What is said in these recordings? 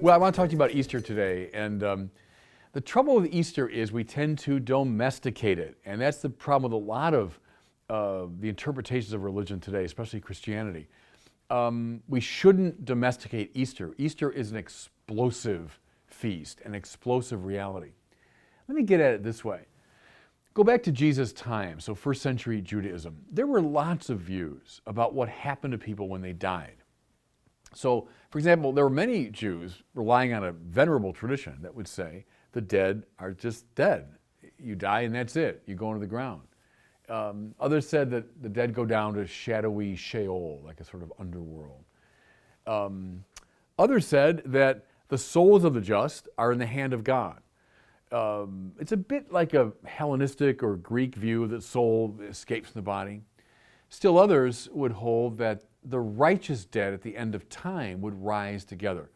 Well, I want to talk to you about Easter today, and the trouble with Easter is we tend to domesticate it, and that's the problem with a lot of the interpretations of religion today, especially Christianity. We shouldn't domesticate Easter. Easter is an explosive feast, an explosive reality. Let me get at it this way. Go back to Jesus' time, so first century Judaism. There were lots of views about what happened to people when they died. So, for example, there were many Jews relying on a venerable tradition that would say the dead are just dead. You die and that's it. You go into the ground. Others said that the dead go down to shadowy Sheol, like a sort of underworld. Others said that the souls of the just are in the hand of God. It's a bit like a Hellenistic or Greek view that soul escapes from the body. Still others would hold that the righteous dead at the end of time would rise together.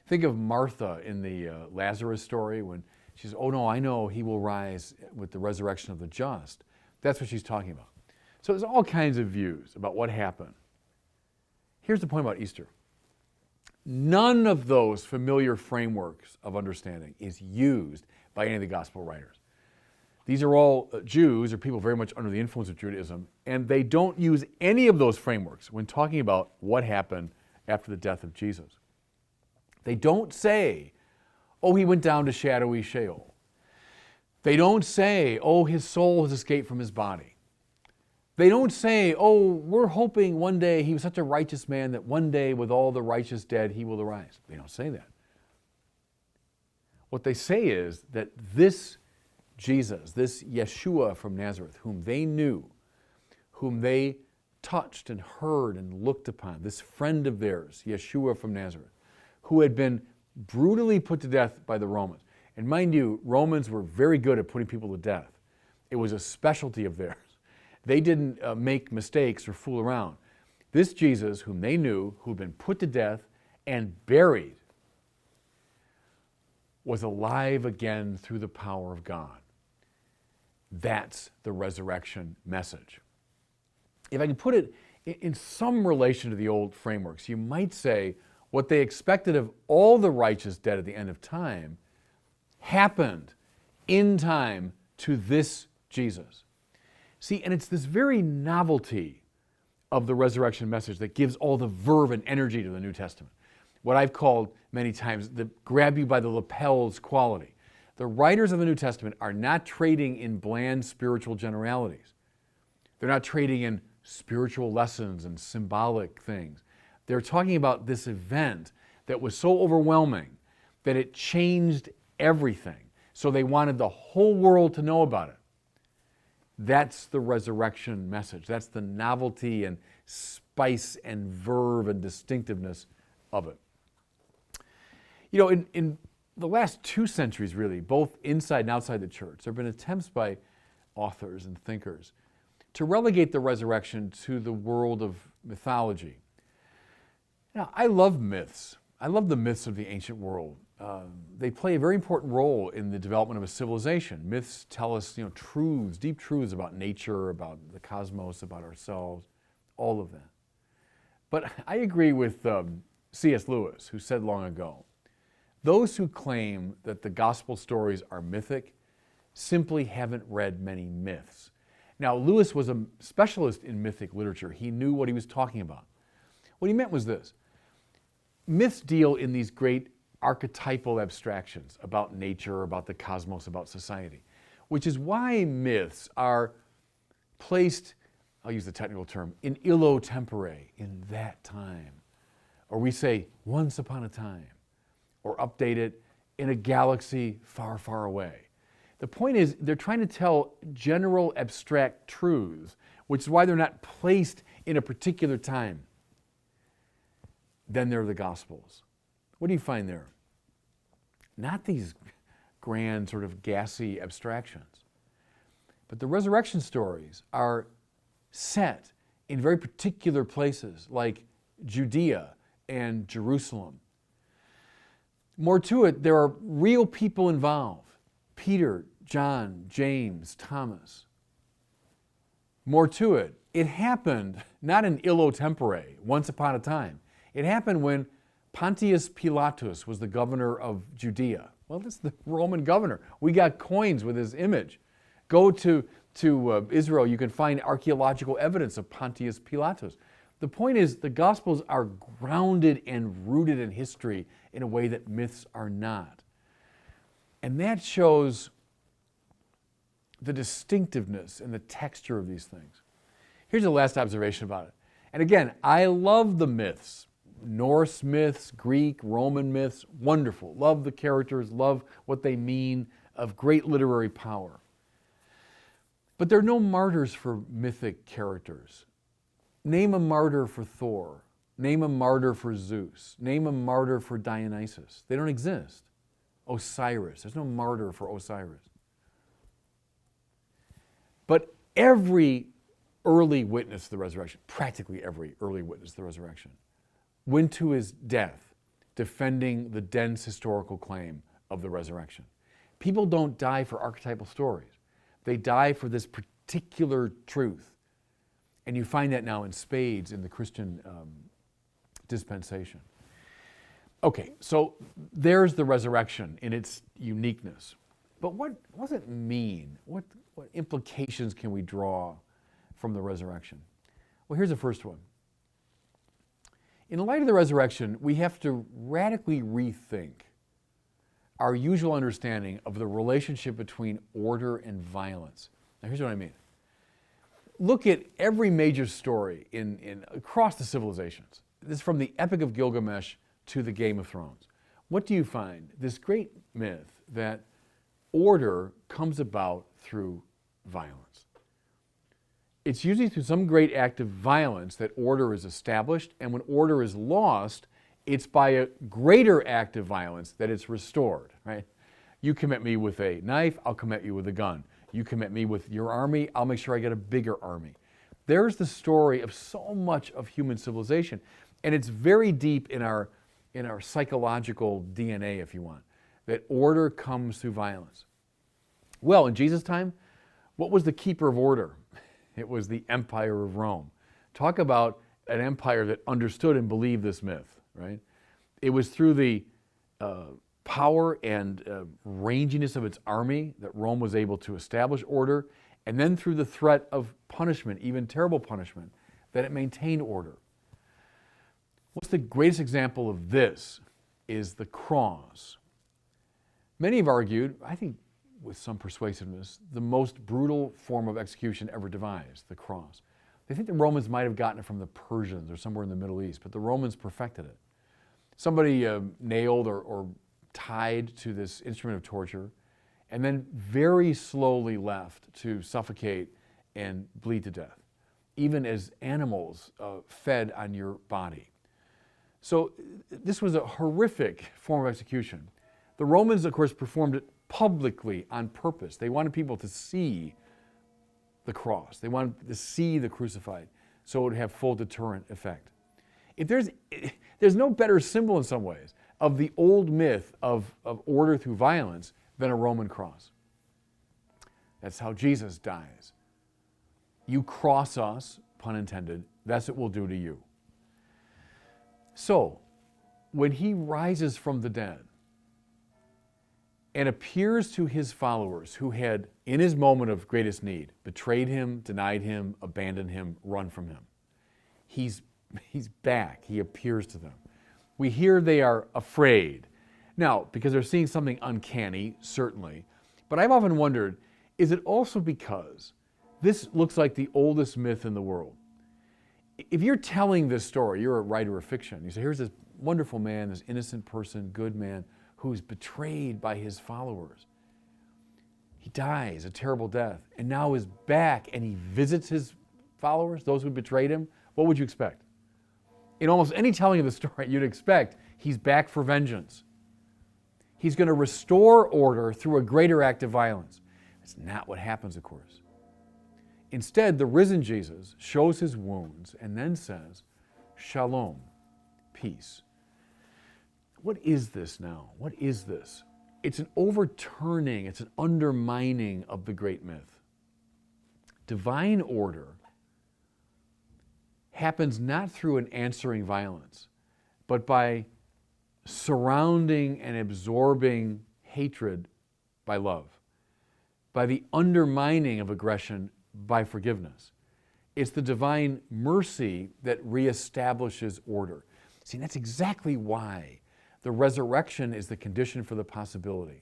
Think of Martha in the Lazarus story when she says, oh no, I know he will rise with the resurrection of the just. That's what she's talking about. So there's all kinds of views about what happened. Here's the point about Easter. None of those familiar frameworks of understanding is used by any of the gospel writers. These are all Jews or people very much under the influence of Judaism, and they don't use any of those frameworks when talking about what happened after the death of Jesus. They don't say, oh, he went down to shadowy Sheol. They don't say, oh, his soul has escaped from his body. They don't say, oh, we're hoping one day he was such a righteous man that one day with all the righteous dead he will arise. They don't say that. What they say is that this Jesus, this Yeshua from Nazareth, whom they knew, whom they touched and heard and looked upon, this friend of theirs, Yeshua from Nazareth, who had been brutally put to death by the Romans. And mind you, Romans were very good at putting people to death. It was a specialty of theirs. They didn't make mistakes or fool around. This Jesus, whom they knew, who had been put to death and buried, was alive again through the power of God. That's the resurrection message. If I can put it in some relation to the old frameworks, you might say what they expected of all the righteous dead at the end of time happened in time to this Jesus. See, and it's this very novelty of the resurrection message that gives all the verve and energy to the New Testament. What I've called many times the grab you by the lapels quality. The writers of the New Testament are not trading in bland spiritual generalities. They're not trading in spiritual lessons and symbolic things. They're talking about this event that was so overwhelming that it changed everything. So they wanted the whole world to know about it. That's the resurrection message. That's the novelty and spice and verve and distinctiveness of it. You know, in the last 2 centuries, really, both inside and outside the church, there have been attempts by authors and thinkers to relegate the resurrection to the world of mythology. Now, I love myths. I love the myths of the ancient world. They play a very important role in the development of a civilization. Myths tell us, truths, deep truths about nature, about the cosmos, about ourselves, all of that. But I agree with C.S. Lewis, who said long ago, those who claim that the gospel stories are mythic simply haven't read many myths. Now, Lewis was a specialist in mythic literature. He knew what he was talking about. What he meant was this. Myths deal in these great archetypal abstractions about nature, about the cosmos, about society, which is why myths are placed, I'll use the technical term, in illo tempore, in that time. Or we say, once upon a time. Or update it in a galaxy far, far away. The point is, they're trying to tell general abstract truths, which is why they're not placed in a particular time. Then there are the Gospels. What do you find there? Not these grand, sort of gassy abstractions. But the resurrection stories are set in very particular places, like Judea and Jerusalem. More to it, there are real people involved. Peter, John, James, Thomas. More to it, it happened not in illo tempore, once upon a time. It happened when Pontius Pilatus was the governor of Judea. Well, this is the Roman governor. We got coins with his image. Go to Israel, you can find archaeological evidence of Pontius Pilatus. The point is, the Gospels are grounded and rooted in history in a way that myths are not. And that shows the distinctiveness and the texture of these things. Here's the last observation about it. And again, I love the myths. Norse myths, Greek, Roman myths, wonderful. Love the characters, love what they mean, of great literary power. But there are no martyrs for mythic characters. Name a martyr for Thor. Name a martyr for Zeus. Name a martyr for Dionysus. They don't exist. Osiris. There's no martyr for Osiris. But every early witness of the resurrection, practically every early witness of the resurrection, went to his death defending the dense historical claim of the resurrection. People don't die for archetypal stories. They die for this particular truth. And you find that now in spades in the Christian dispensation. Okay, so there's the resurrection in its uniqueness. But what does it mean? What implications can we draw from the resurrection? Well, here's the first one. In light of the resurrection, we have to radically rethink our usual understanding of the relationship between order and violence. Now, here's what I mean. Look at every major story across the civilizations. This is from the Epic of Gilgamesh to the Game of Thrones. What do you find? This great myth that order comes about through violence. It's usually through some great act of violence that order is established, and when order is lost, it's by a greater act of violence that it's restored, right? You come at me with a knife, I'll come at you with a gun. You come at me with your army, I'll make sure I get a bigger army. There's the story of so much of human civilization, and it's very deep in our psychological DNA, if you want, that order comes through violence. Well, in Jesus' time, what was the keeper of order? It was the Empire of Rome. Talk about an empire that understood and believed this myth, right? It was through the power and ranginess of its army that Rome was able to establish order, and then through the threat of punishment, even terrible punishment, that it maintained order. What's the greatest example of this is the cross. Many have argued, I think with some persuasiveness, the most brutal form of execution ever devised, the cross. They think the Romans might have gotten it from the Persians or somewhere in the Middle East, but the Romans perfected it. Somebody nailed or tied to this instrument of torture, and then very slowly left to suffocate and bleed to death, even as animals fed on your body. So this was a horrific form of execution. The Romans, of course, performed it publicly on purpose. They wanted people to see the cross. They wanted to see the crucified so it would have full deterrent effect. If there's no better symbol in some ways of the old myth of order through violence than a Roman cross. That's how Jesus dies. You cross us, pun intended, that's what we'll do to you. So, when he rises from the dead and appears to his followers who had, in his moment of greatest need, betrayed him, denied him, abandoned him, run from him, he's back. He appears to them. We hear they are afraid. Now, because they're seeing something uncanny, certainly, but I've often wondered, is it also because this looks like the oldest myth in the world? If you're telling this story, you're a writer of fiction. You say, here's this wonderful man, this innocent person, good man, who's betrayed by his followers. He dies a terrible death, and now is back, and he visits his followers, those who betrayed him. What would you expect? In almost any telling of the story, you'd expect he's back for vengeance. He's going to restore order through a greater act of violence. That's not what happens, of course. Instead, the risen Jesus shows his wounds and then says, Shalom, peace. What is this now? What is this? It's an overturning, it's an undermining of the great myth. Divine order happens not through an answering violence, but by surrounding and absorbing hatred by love, by the undermining of aggression by forgiveness. It's the divine mercy that reestablishes order. See, that's exactly why the resurrection is the condition for the possibility,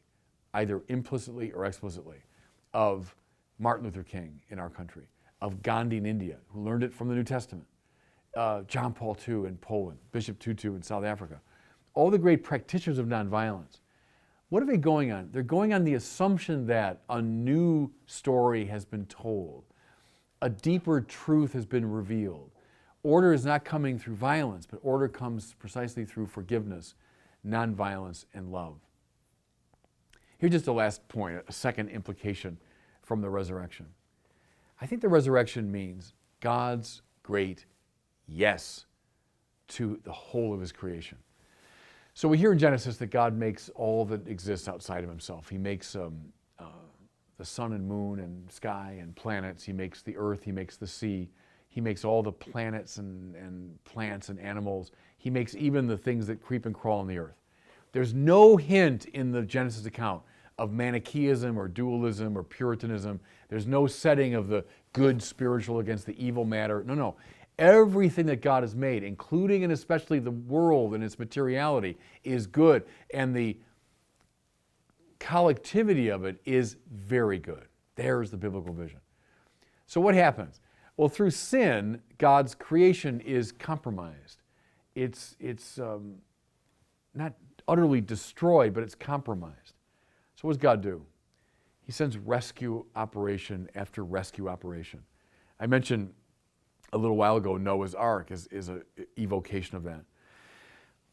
either implicitly or explicitly, of Martin Luther King in our country, of Gandhi in India, who learned it from the New Testament, John Paul II in Poland, Bishop Tutu in South Africa, all the great practitioners of nonviolence. What are they going on? They're going on the assumption that a new story has been told, a deeper truth has been revealed. Order is not coming through violence, but order comes precisely through forgiveness, nonviolence, and love. Here's just the last point, a second implication from the resurrection. I think the resurrection means God's great yes to the whole of his creation. So we hear in Genesis that God makes all that exists outside of himself. He makes the sun and moon and sky and planets. He makes the earth. He makes the sea. He makes all the planets and plants and animals. He makes even the things that creep and crawl on the earth. There's no hint in the Genesis account of Manichaeism or dualism or Puritanism. There's no setting of the good spiritual against the evil matter. No. Everything that God has made, including and especially the world and its materiality, is good. And the collectivity of it is very good. There's the biblical vision. So what happens? Well, through sin, God's creation is compromised. It's not utterly destroyed, but it's compromised. So what does God do? He sends rescue operation after rescue operation. I mentioned a little while ago Noah's Ark is an evocation of that.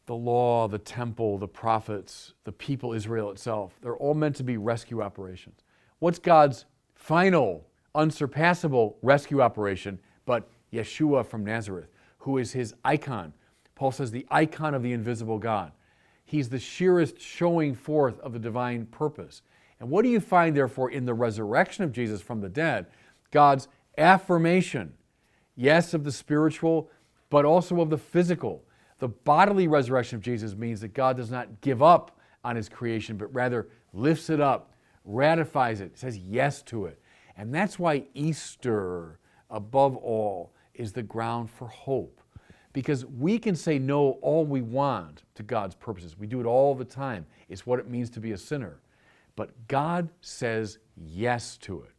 The law, the temple, the prophets, the people, Israel itself, they're all meant to be rescue operations. What's God's final, unsurpassable rescue operation but Yeshua from Nazareth, who is his icon? Paul says the icon of the invisible God. He's the sheerest showing forth of the divine purpose. And what do you find, therefore, in the resurrection of Jesus from the dead? God's affirmation, yes, of the spiritual, but also of the physical. The bodily resurrection of Jesus means that God does not give up on his creation, but rather lifts it up, ratifies it, says yes to it. And that's why Easter, above all, is the ground for hope. Because we can say no all we want to God's purposes. We do it all the time. It's what it means to be a sinner. But God says yes to it.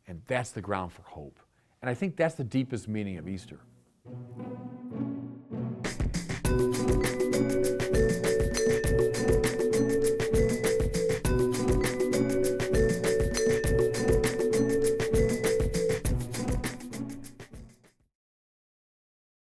And that's the ground for hope. And I think that's the deepest meaning of Easter.